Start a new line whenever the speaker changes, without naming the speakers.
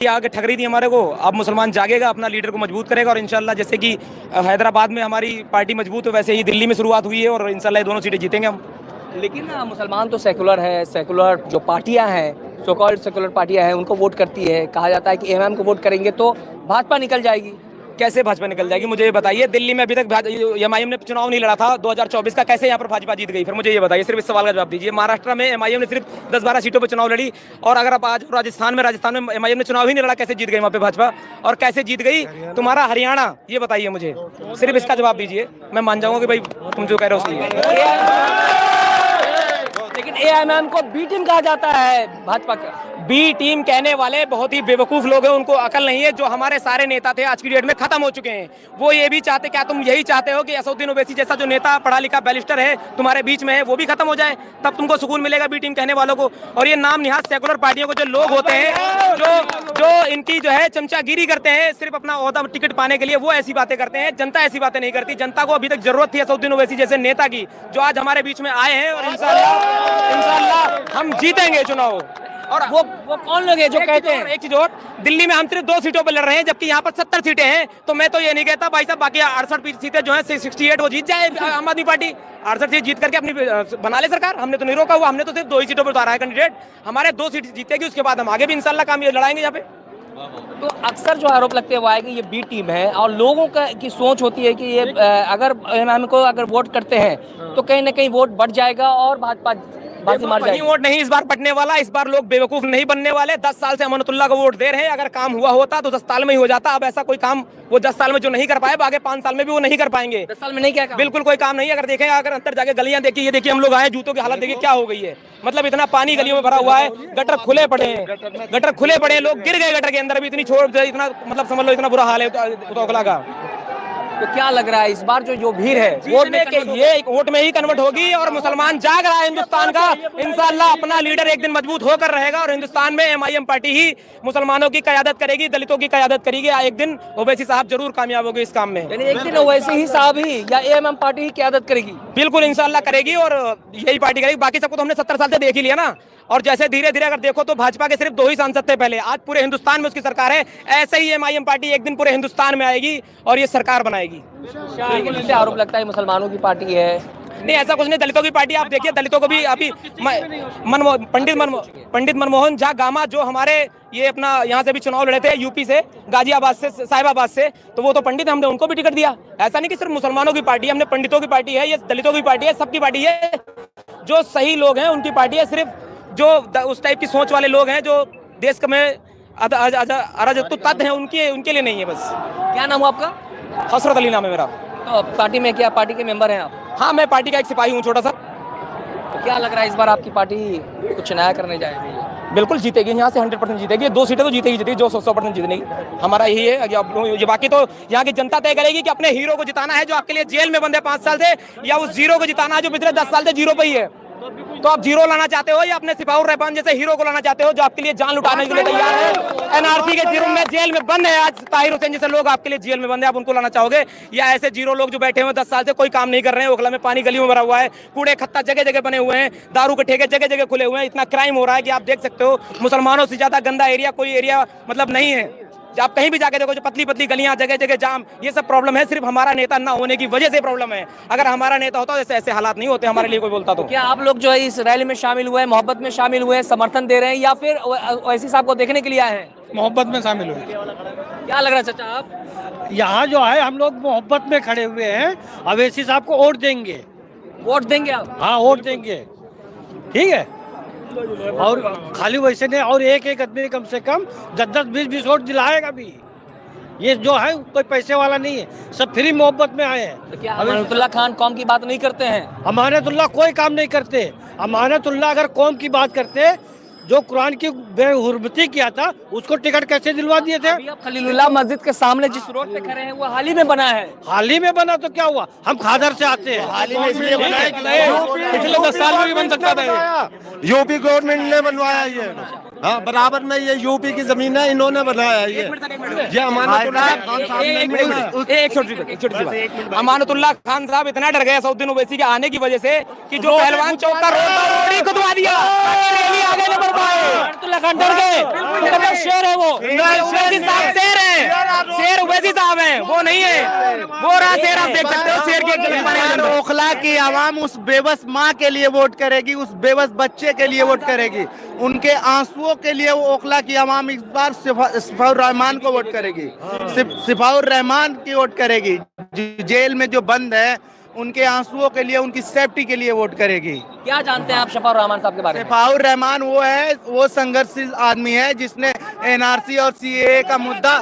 आगे ठगरी थी हमारे को। अब मुसलमान जागेगा, अपना लीडर को मजबूत करेगा और इंशाल्लाह जैसे कि हैदराबाद में हमारी पार्टी मजबूत है वैसे ही दिल्ली में शुरुआत हुई है और इंशाल्लाह ये दोनों सीटें जीतेंगे हम।
लेकिन ना मुसलमान तो सेकुलर है, सेकुलर जो पार्टियां हैं, सो कॉल्ड सेकुलर पार्टियां हैं, उनको वोट करती है। कहा जाता है कि एमएम को वोट करेंगे तो भाजपा निकल जाएगी।
कैसे भाजपा निकल जाएगी मुझे ये बताइए। दिल्ली में अभी तक एमआईएम ने चुनाव नहीं लड़ा था 2024 का, कैसे यहाँ पर भाजपा जीत गई? फिर मुझे ये बताइए, सिर्फ इस सवाल का जवाब दीजिए। महाराष्ट्र में एमआईएम ने सिर्फ 10-12 सीटों पर चुनाव लड़ी और अगर आप आज राजस्थान में एमआईएम ने चुनाव ही नहीं लड़ा, कैसे जीत गई वहाँ पे भाजपा? और कैसे जीत गई तुम्हारा हरियाणा, ये बताइए मुझे, सिर्फ इसका जवाब दीजिए। मैं मान जाऊंगा कि भाई तुम जो कह रहे हो सही है।
लेकिन एएमएम को बी टीम कहा जाता है भाजपा का।
बी टीम कहने वाले बहुत ही बेवकूफ लोग हैं, उनको अकल नहीं है। जो हमारे सारे नेता थे आज की डेट में खत्म हो चुके हैं। वो ये भी चाहते, क्या तुम यही चाहते हो कि असदुद्दीन ओवैसी जैसा जो नेता पढ़ा लिखा बैरिस्टर है तुम्हारे बीच में है वो भी खत्म हो जाए? तब तुमको सुकून मिलेगा बी टीम कहने वालों को। और ये नाम निहाद सेकुलर पार्टियों को जो लोग होते हैं, जो इनकी जो है चमचागिरी करते हैं सिर्फ अपना ओहदा टिकट पाने के लिए, वो ऐसी बातें करते हैं। जनता ऐसी बातें नहीं करती। जनता को अभी तक जरूरत थी असदुद्दीन ओवैसी जैसे नेता की, जो आज हमारे बीच में आए हैं और इंशाल्लाह हम जीतेंगे चुनाव।
और वो कौन लोग हैं जो कहते हैं?
एक चीज और, दिल्ली में हम सिर्फ 2 सीटों पर लड़ रहे हैं जबकि यहाँ पर 70 सीटें हैं। तो मैं तो ये नहीं कहता भाई साहब बाकी 68 सीटें जो है 68 वो जीत जाए आम आदमी पार्टी। 68 सीट जीत करके अपनी बना ले सरकार। हमने तो नहीं रोका हुआ, हमने तो सिर्फ 2 ही सीटों पर उतारा है कैंडिडेट। हमारे 2 सीट जीतेगी, उसके बाद हम आगे भी इंशाल्लाह काम ये लड़ाएंगे यहाँ पे।
तो अक्सर जो आरोप लगते हैं वो है कि ये बी टीम है और लोगों की सोच होती है कि ये अगर एमएम को अगर वोट करते हैं तो कहीं ना कहीं वोट बढ़ जाएगा और भाजपा बाजी मार जाएगी।
वोट नहीं इस बार पटने वाला। इस बार लोग बेवकूफ नहीं बनने वाले। 10 साल से अमानतुल्लाह को वोट दे रहे हैं। अगर काम हुआ होता तो 10 साल में ही हो जाता। अब ऐसा कोई काम वो 10 साल में जो नहीं कर पाए आगे 5 साल में भी वो नहीं कर पाएंगे।
10 साल में नहीं, क्या काम?
बिल्कुल कोई काम नहीं। अगर देखें, अगर अंदर जाके गलियां देखिए, ये देखिए हम लोग आए, जूतों की हालत देखिए क्या हो गई है। मतलब इतना पानी गलियों में भरा हुआ है, गटर खुले पड़े हैं, गटर खुले पड़े हैं, लोग गिर गए गटर के अंदर भी। इतनी छोड़ इतना मतलब समझ लो इतना बुरा हाल है उतौकला का।
तो क्या लग रहा है इस बार जो भीड़ है
वोट में ही कन्वर्ट होगी और मुसलमान जाग रहा है हिंदुस्तान का। इंशाल्लाह अपना लीडर एक दिन मजबूत होकर रहेगा और हिंदुस्तान में एमआईएम पार्टी ही मुसलमानों की क़यादत करेगी, दलितों की क़यादत करेगी। एक दिन ओवैसी साहब जरूर कामयाब होगी इस काम में।
यानी एक दिन ओवैसी ही साहब ही या एएमएम पार्टी ही क़यादत करेगी?
बिल्कुल इंशाल्लाह करेगी और यही पार्टी करेगी। बाकी सबको तो हमने 70 साल से देख ही लिया ना। और जैसे धीरे धीरे अगर देखो तो भाजपा के सिर्फ 2 ही सांसद थे पहले, आज पूरे हिंदुस्तान में उसकी सरकार है। ऐसे ही एमआईएम पार्टी एक दिन पूरे हिंदुस्तान में आएगी और ये सरकार बनाएगी।
लेकिन आरोप लगता है मुसलमानों की पार्टी है।
नहीं, ऐसा कुछ नहीं। दलितों की पार्टी आप देखिए, दलितों को भी अभी पंडित मनमोहन झा गामा जो हमारे ये अपना यहाँ से भी चुनाव लड़े थे यूपी से, गाजियाबाद से, साहिबाबाद से, तो वो तो पंडित, हमने उनको भी टिकट दिया। ऐसा नहीं कि सिर्फ मुसलमानों की पार्टी है, हमने पंडितों की पार्टी है, ये दलितों की पार्टी है, सबकी पार्टी है। जो सही लोग हैं उनकी पार्टी है। सिर्फ जो उस टाइप की सोच वाले लोग हैं जो देश में अराजकता तत्व हैं उनके लिए नहीं है बस।
क्या नाम है आपका?
हसरत अली नाम है मेरा।
तो पार्टी में क्या पार्टी के मेंबर हैं आप?
हाँ, मैं पार्टी का एक सिपाही हूँ छोटा सा।
तो क्या लग रहा है इस बार आपकी पार्टी कुछ नया करने जाएगी?
बिल्कुल जीतेगी, यहाँ से 100% जीतेगी। 2 सीटें तो जीतेगी जो 100% जीतने की हमारा यही है। ये बाकी तो यहाँ की जनता तय करेगी कि अपने हीरो को जिताना है जो आपके लिए जेल में बंद है 5 साल से, या उस जीरो को जिताना है जो पिछले 10 साल से जीरो पे ही है। तो आप जीरो लाना चाहते हो या अपने सिपाही रहमान जैसे हीरो को लाना चाहते हो जो आपके लिए जान लुटाने के लिए तैयार है? एनआरसी के जुर्म में जेल में बंद है आज ताहिर हुसैन जैसे लोग आपके लिए जेल में बंद है, आप उनको लाना चाहोगे? या ऐसे जीरो लोग जो बैठे हुए 10 साल से कोई काम नहीं कर रहे हैं, ओखला में पानी गलियों में भरा हुआ है, कूड़े खत्ता जगह जगह बने हुए हैं, दारू के ठेके जगह जगह खुले हुए हैं, इतना क्राइम हो रहा है कि आप देख सकते हो। मुसलमानों से ज्यादा गंदा एरिया कोई एरिया मतलब नहीं है। आप कहीं भी जाके देखो जो पतली पतली गलियां, जगह जगह जाम, ये सब प्रॉब्लम है सिर्फ हमारा नेता ना होने की वजह से प्रॉब्लम है। अगर हमारा नेता होता तो ऐसे हालात नहीं होते हमारे लिए कोई बोलता तो।
क्या आप लोग जो है इस रैली में शामिल हुए, मोहब्बत में शामिल हुए, समर्थन दे रहे हैं या फिर ओवैसी साहब को देखने के लिए आए हैं?
मोहब्बत में शामिल हुए।
क्या लग रहा है चाचा आप?
यहाँ जो है हम लोग मोहब्बत में खड़े हुए हैं। ओवैसी साहब को वोट देंगे।
वोट देंगे आप?
हाँ, वोट देंगे। ठीक है। और खाली वैसे नहीं, और एक आदमी कम से कम 10-10, 20-20 वोट दिलाएगा भी। ये जो है कोई पैसे वाला नहीं है, सब फ्री मोहब्बत में आए हैं।
तो क्या अमानतुल्लाह खान कौम की बात नहीं करते हैं?
अमानतुल्लाह कोई काम नहीं करते। अमानतुल्लाह अगर कौम की बात करते, जो कुरान की बेहुरमती किया था उसको टिकट कैसे दिलवा दिए थे?
अभी आप खलीलुल्लाह मस्जिद के सामने जिस रोड पे खड़े हैं वो हाल ही में बना है।
हाल ही में बना तो क्या हुआ, हम खादर से आते हैं।
हाल ही में इसलिए बना है कि
पिछले 10 साल में भी बन सकता था।
यूपी गवर्नमेंट ने बनवाया ये। हाँ बराबर में, ये यूपी की जमीन है, इन्होंने बनाया है ये अमानतुल्लाह खान साहब ने नहीं बनाया।
एक छोटी सी बात, अमानतुल्लाह खान साहब इतना डर गए असदुद्दीन ओवैसी के आने की वजह से कि जो पहलवान चौक का रोड था रोड ही खुदवा दिया, रैली आगे नहीं बढ़ पाए।
अमानतुल्लाह खान डर गए, शेर है वो,
ओवैसी साहब शेर है, शेर ओवैसी साहब है, वो नहीं है, वो रहा शेर। आप देख सकते हो शेर के
ओखला की आवाम उस बेबस माँ के लिए वोट करेगी, उस बेबस बच्चे के लिए वोट करेगी, उनके आंसुओं के लिए वो ओखला की आवाम इस बार सिफाउर रहमान को वोट करेगी, सिफाउर रहमान की वोट करेगी। जेल में जो बंद है उनके आंसुओं के लिए, उनकी सेफ्टी के लिए वोट करेगी।
क्या जानते हैं आप शफाउर रहमान साहब के बारे में?
सिफाउर रहमान वो है, वो संघर्षशील आदमी है जिसने एनआरसी और सीएए का मुद्दा